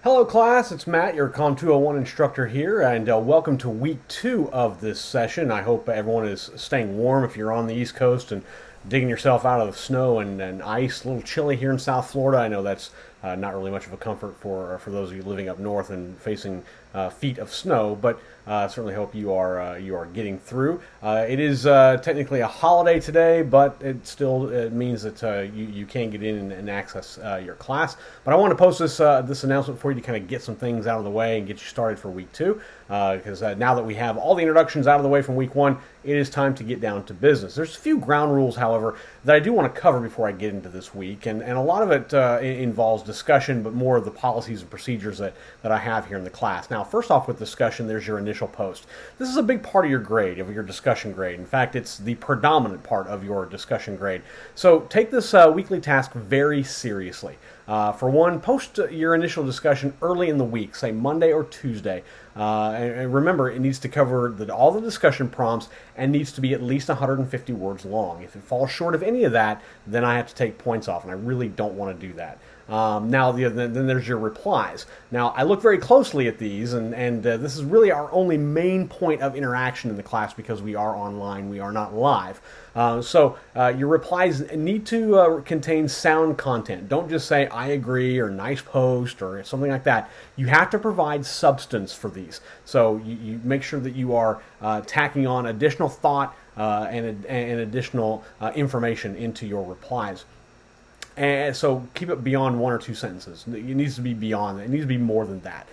Hello class, it's Matt, your COMM201 instructor here, and welcome to week 2 of this session. I hope everyone is staying warm if you're on the East Coast and digging yourself out of the snow and ice. A little chilly here in South Florida. I know that's not really much of a comfort for those of you living up north and facing feet of snow, but certainly hope you are getting through. It is technically a holiday today, but it means that you can get in and access your class. But I want to post this announcement for you to kind of get some things out of the way and get you started for week 2, because now that we have all the introductions out of the way from week 1, it is time to get down to business. There's a few ground rules, however, that I do want to cover before I get into this week, and a lot of it involves discussion, but more of the policies and procedures that I have here in the class. Now, first off with discussion, there's your initial post. This is a big part of your grade, of your discussion grade. In fact, it's the predominant part of your discussion grade. So take this weekly task very seriously. For one, post your initial discussion early in the week, say Monday or Tuesday. And remember, it needs to cover all the discussion prompts and needs to be at least 150 words long. If it falls short of any of that, then I have to take points off, and I really don't want to do that. Now, then there's your replies. Now, I look very closely at these, and this is really our only main point of interaction in the class because we are online, we are not live. So your replies need to contain sound content. Don't just say, I agree, or nice post, or something like that. You have to provide substance for these. So you make sure that you are tacking on additional thought and additional information into your replies. And so keep it beyond 1 or 2 sentences. It needs to be beyond that. It needs to be more than that.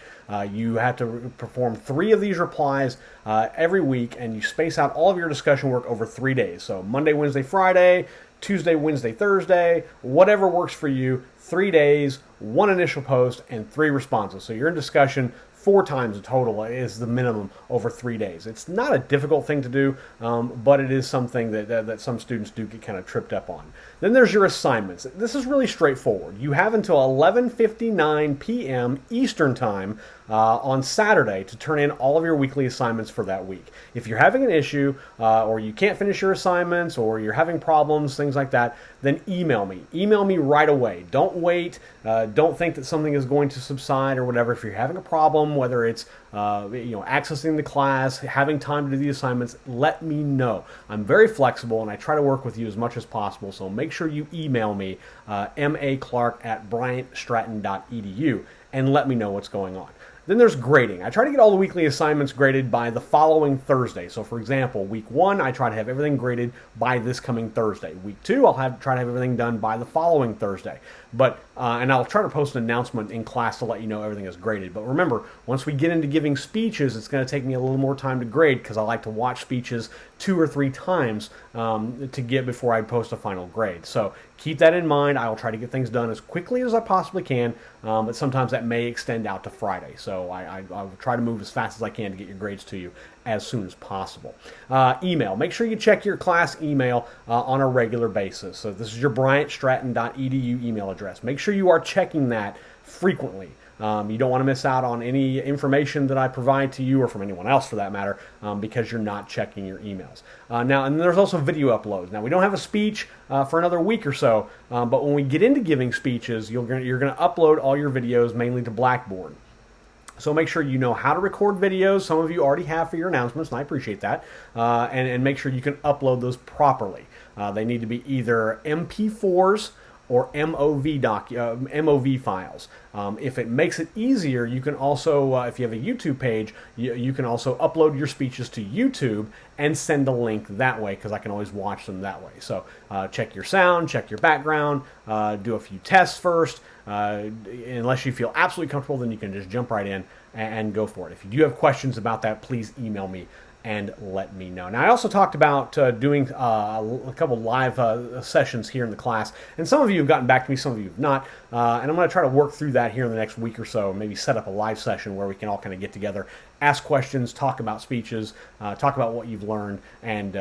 You have to perform 3 of these replies every week, and you space out all of your discussion work over 3 days. So Monday, Wednesday, Friday, Tuesday, Wednesday, Thursday, whatever works for you. 3 days, 1 initial post, and 3 responses. So you're in discussion 4 times a total is the minimum over 3 days. It's not a difficult thing to do, but it is something that some students do get kind of tripped up on. Then there's your assignments. This is really straightforward. You have until 11:59 p.m. Eastern Time on Saturday to turn in all of your weekly assignments for that week. If you're having an issue or you can't finish your assignments or you're having problems, things like that, then email me. Email me right away. Don't wait. Don't think that something is going to subside or whatever. If you're having a problem, whether it's accessing the class, having time to do the assignments, let me know. I'm very flexible and I try to work with you as much as possible, so make sure you email me, maclark@bryantstratton.edu, and let me know what's going on. Then there's grading. I try to get all the weekly assignments graded by the following Thursday. So for example, week 1, I try to have everything graded by this coming Thursday. Week 2, I'll try to have everything done by the following Thursday. But and I'll try to post an announcement in class to let you know everything is graded. But remember, once we get into giving speeches, it's going to take me a little more time to grade because I like to watch speeches 2 or 3 times to get before I post a final grade. So keep that in mind. I will try to get things done as quickly as I possibly can, but sometimes that may extend out to Friday. So I will try to move as fast as I can to get your grades to you as soon as possible. Email. Make sure you check your class email on a regular basis. So this is your bryantstratton.edu email address. Make sure you are checking that frequently. You don't want to miss out on any information that I provide to you or from anyone else for that matter because you're not checking your emails. Now, and there's also video uploads. Now, we don't have a speech for another week or so, but when we get into giving speeches, you're going to upload all your videos mainly to Blackboard. So make sure you know how to record videos. Some of you already have for your announcements, and I appreciate that. And make sure you can upload those properly. They need to be either MP4s or MOV files. If it makes it easier, you can also, if you have a YouTube page, you can also upload your speeches to YouTube and send a link that way, because I can always watch them that way. So check your sound, check your background, do a few tests first. Unless you feel absolutely comfortable, then you can just jump right in and go for it. If you do have questions about that, please email me and let me know. Now, I also talked about doing a couple live sessions here in the class, and some of you have gotten back to me, some of you have not, and I'm going to try to work through that here in the next week or so, maybe set up a live session where we can all kind of get together, ask questions, talk about speeches, talk about what you've learned, and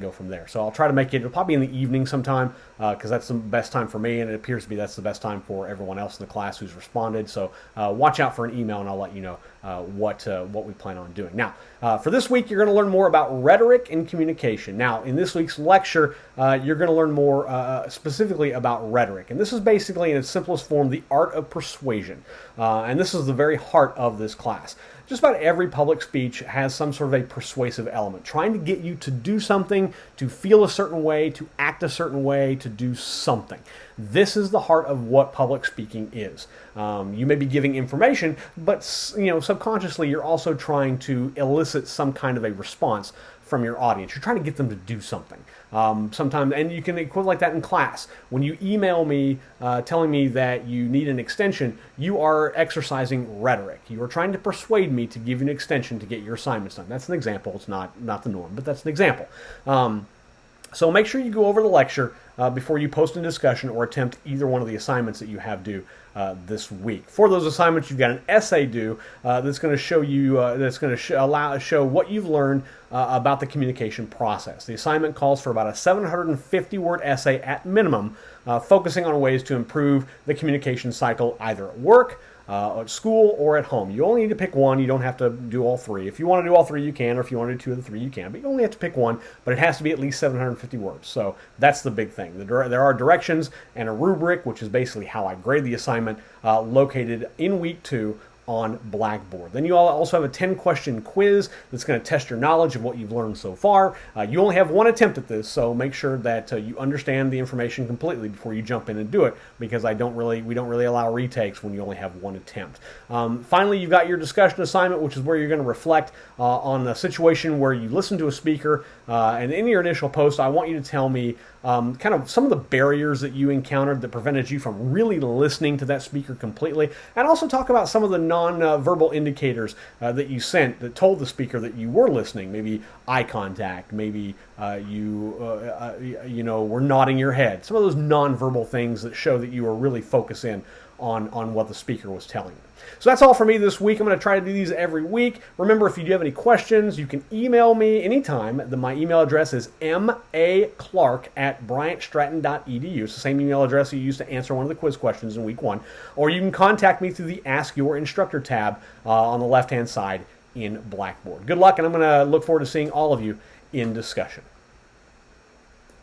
go from there. So I'll try to make it, it'll probably be in the evening sometime, because that's the best time for me, and it appears to be that's the best time for everyone else in the class who's responded. So watch out for an email, and I'll let you know what we plan on doing. Now, for this week, you're going to to learn more about rhetoric and communication. Now, in this week's lecture, you're going to learn more specifically about rhetoric. And this is basically, in its simplest form, the art of persuasion. And this is the very heart of this class. Just about every public speech has some sort of a persuasive element, trying to get you to do something, to feel a certain way, to act a certain way, to do something. This is the heart of what public speaking is. You may be giving information, but subconsciously you're also trying to elicit some kind of a response from your audience. You're trying to get them to do something. Sometimes, and you can equivalent that in class. When you email me telling me that you need an extension, you are exercising rhetoric. You are trying to persuade me to give you an extension to get your assignments done. That's an example. It's not the norm, but that's an example. So make sure you go over the lecture before you post a discussion or attempt either one of the assignments that you have due this week. For those assignments, you've got an essay due that's going to show you, show what you've learned about the communication process. The assignment calls for about a 750-word essay at minimum, focusing on ways to improve the communication cycle either at work, at school, or at home. You only need to pick one. You don't have to do all three. If you want to do all three, you can, or if you want to do two of the three, you can. But you only have to pick one, but it has to be at least 750 words. So that's the big thing. There are directions and a rubric, which is basically how I grade the assignment, located in week 2 on Blackboard. Then you also have a 10-question quiz that's going to test your knowledge of what you've learned so far. You only have one attempt at this, so make sure that you understand the information completely before you jump in and do it, because we don't really allow retakes when you only have one attempt. Finally, you've got your discussion assignment, which is where you're going to reflect on the situation where you listen to a speaker, and in your initial post, I want you to tell me kind of some of the barriers that you encountered that prevented you from really listening to that speaker completely, and also talk about some of the non-verbal indicators that you sent that told the speaker that you were listening. Maybe eye contact, maybe you were nodding your head. Some of those non-verbal things that show that you were really focused in on what the speaker was telling you. So that's all for me this week. I'm going to try to do these every week. Remember, if you do have any questions, you can email me anytime. My email address is maclark@bryantstratton.edu. It's the same email address you used to answer one of the quiz questions in week 1. Or you can contact me through the Ask Your Instructor tab on the left-hand side in Blackboard. Good luck, and I'm going to look forward to seeing all of you in discussion.